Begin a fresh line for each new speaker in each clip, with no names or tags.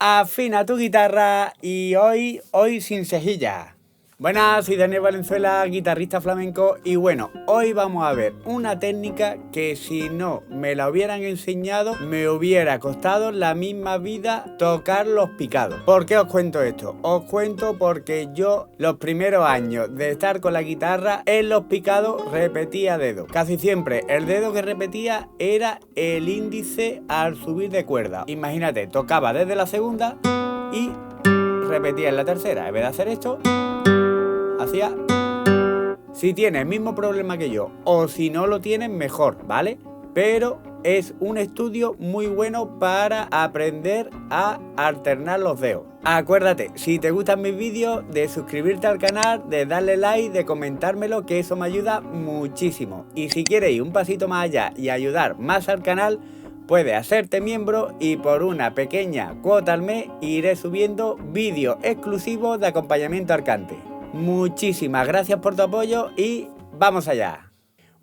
Afina tu guitarra y hoy sin cejilla. Buenas, soy Daniel Valenzuela, guitarrista flamenco y bueno, hoy vamos a ver una técnica que si no me la hubieran enseñado me hubiera costado la misma vida tocar los picados. ¿Por qué os cuento esto? Os cuento porque yo los primeros años de estar con la guitarra en los picados repetía dedos. Casi siempre el dedo que repetía era el índice al subir de cuerda. Imagínate, tocaba desde la segunda y repetía en la tercera. En vez de hacer esto, hacía. Si tienes el mismo problema que yo o si no lo tienes, mejor, ¿vale? Pero es un estudio muy bueno para aprender a alternar los dedos. Acuérdate, si te gustan mis vídeos, de suscribirte al canal, de darle like, de comentármelo, que eso me ayuda muchísimo. Y si quieres ir un pasito más allá y ayudar más al canal, puedes hacerte miembro y por una pequeña cuota al mes iré subiendo vídeos exclusivos de acompañamiento al cante. Muchísimas gracias por tu apoyo y vamos allá.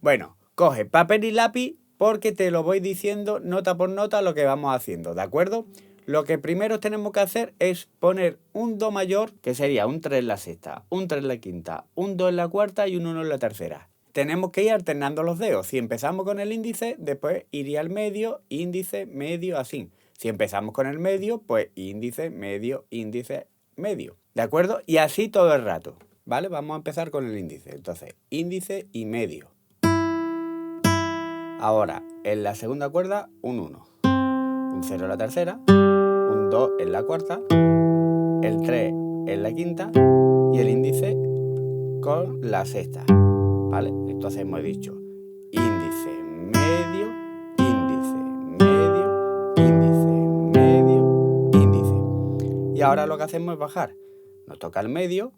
Bueno, coge papel y lápiz porque te lo voy diciendo nota por nota lo que vamos haciendo, ¿de acuerdo? Lo que primero tenemos que hacer es poner un do mayor, que sería un 3 en la sexta, un 3 en la quinta, un 2 en la cuarta y un 1 en la tercera. Tenemos que ir alternando los dedos. Si empezamos con el índice, después iría al medio, índice, medio, así. Si empezamos con el medio, pues índice, medio, medio. ¿De acuerdo? Y así todo el rato, ¿vale? Vamos a empezar con el índice. Entonces, índice y medio. Ahora, en la segunda cuerda, un 1. Un 0 en la tercera, un 2 en la cuarta, el 3 en la quinta y el índice con la sexta, ¿vale? Entonces hemos dicho índice, medio, índice, medio, índice, medio, índice. Y ahora lo que hacemos es bajar. Nos toca el medio,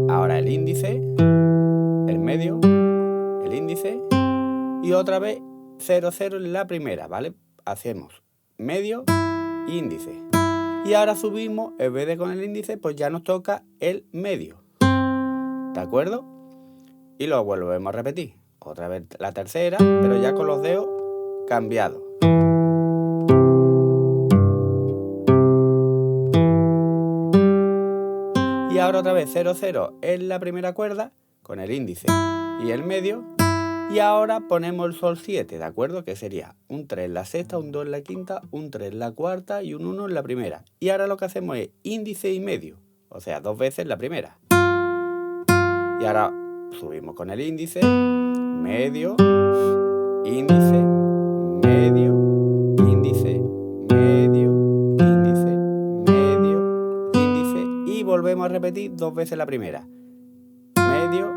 ahora el índice, el medio, el índice y otra vez 0, 0 en la primera, ¿vale? Hacemos medio, índice. Y ahora subimos, en vez de con el índice, pues ya nos toca el medio. ¿De acuerdo? Y lo volvemos a repetir. Otra vez la tercera, pero ya con los dedos cambiados. Y ahora otra vez 0, 0 en la primera cuerda, con el índice y el medio. Y ahora ponemos el sol 7, ¿de acuerdo? Que sería un 3 en la sexta, un 2 en la quinta, un 3 en la cuarta y un 1 en la primera. Y ahora lo que hacemos es índice y medio, o sea, 2 veces la primera. Y ahora subimos con el índice, medio, índice, medio, índice, medio, índice, medio, índice. Y volvemos a repetir 2 veces la primera. Medio,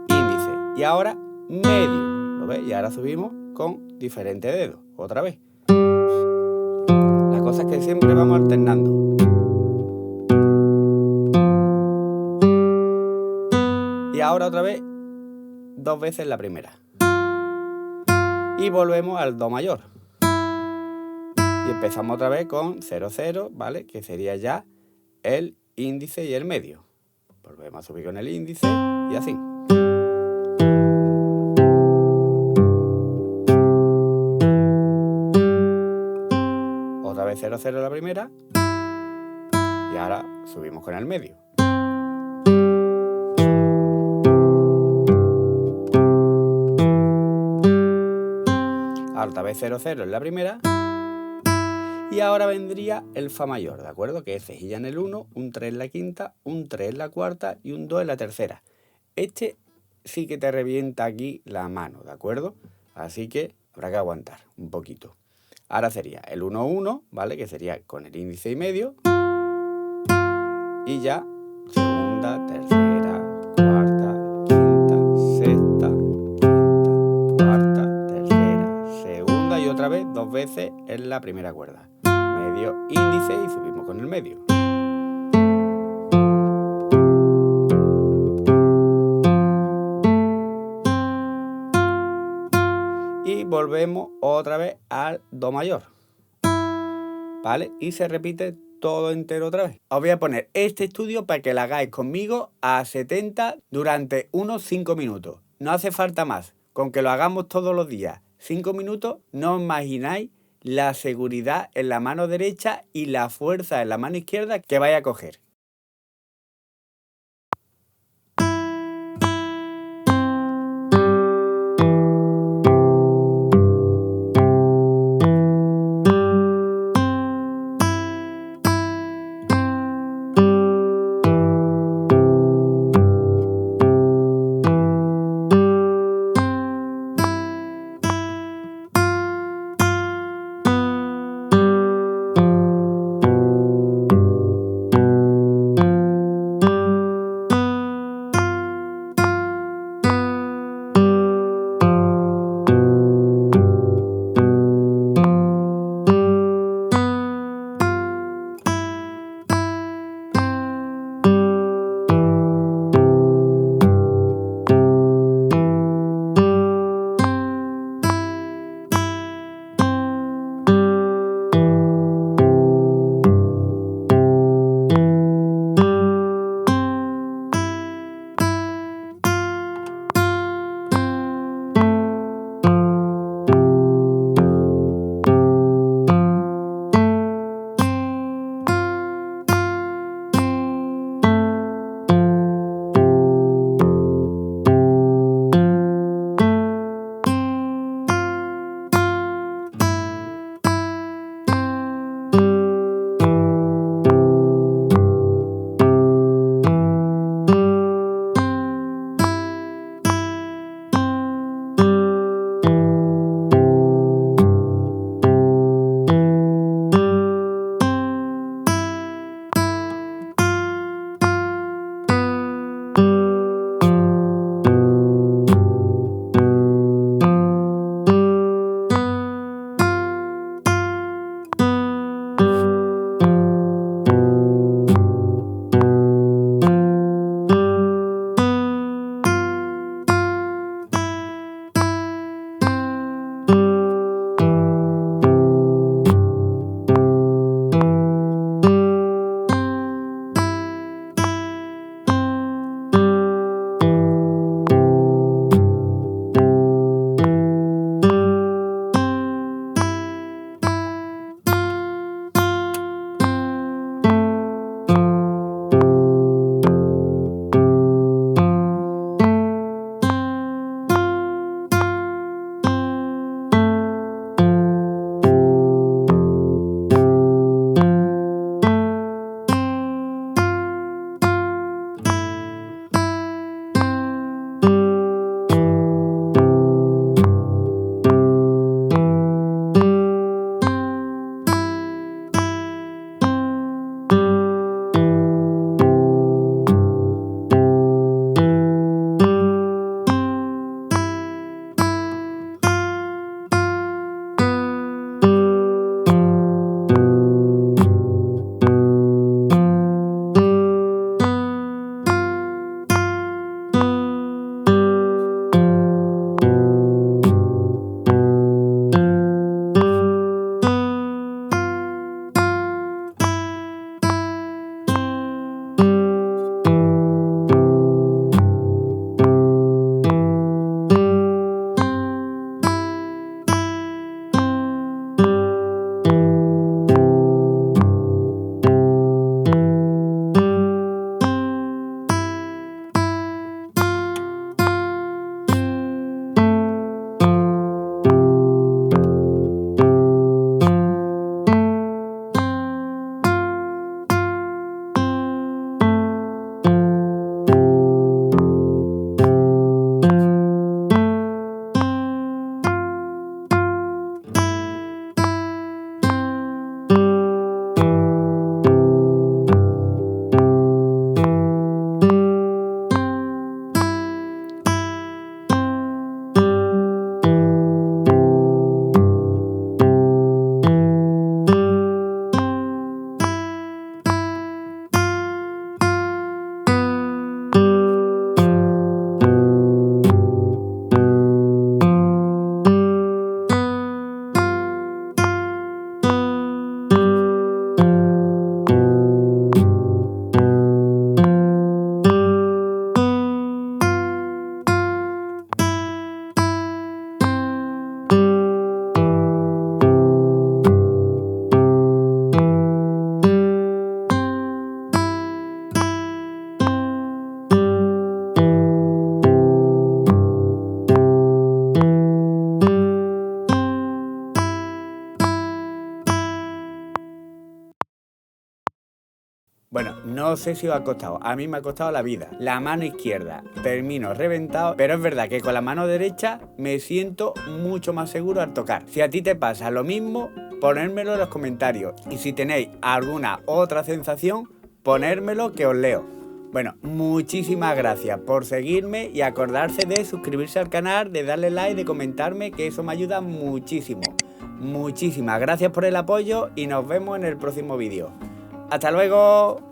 índice. Y ahora medio. ¿Lo ves? Y ahora subimos con diferentes dedos. Otra vez. La cosa es que siempre vamos alternando. Y ahora otra vez 2 veces la primera. Y volvemos al do mayor. Y empezamos otra vez con 0, 0, ¿vale? Que sería ya el índice y el medio. Volvemos a subir con el índice y así. Otra vez 0, 0 la primera. Y ahora subimos con el medio. Ahora otra vez 0, 0 en la primera. Y ahora vendría el fa mayor, ¿de acuerdo? Que es cejilla en el 1, un 3 en la quinta, un 3 en la cuarta y un 2 en la tercera. Este sí que te revienta aquí la mano, ¿de acuerdo? Así que habrá que aguantar un poquito. Ahora sería el 1, 1, ¿vale? Que sería con el índice y medio. Y ya segunda, tercera, cuarta, quinta, sexta, quinta, cuarta, tercera, segunda y otra vez 2 veces en la primera cuerda. Medio, índice y subimos con el medio. Y volvemos otra vez al do mayor, ¿vale? Y se repite todo entero otra vez. Os voy a poner este estudio para que lo hagáis conmigo a 70 durante unos 5 minutos. No hace falta más. Con que lo hagamos todos los días 5 minutos, no os imagináis la seguridad en la mano derecha y la fuerza en la mano izquierda que vaya a coger. Bueno, no sé si os ha costado, a mí me ha costado la vida. La mano izquierda termino reventado, pero es verdad que con la mano derecha me siento mucho más seguro al tocar. Si a ti te pasa lo mismo, ponérmelo en los comentarios. Y si tenéis alguna otra sensación, ponérmelo que os leo. Bueno, muchísimas gracias por seguirme y acordarse de suscribirse al canal, de darle like, de comentarme, que eso me ayuda muchísimo. Muchísimas gracias por el apoyo y nos vemos en el próximo vídeo. ¡Hasta luego!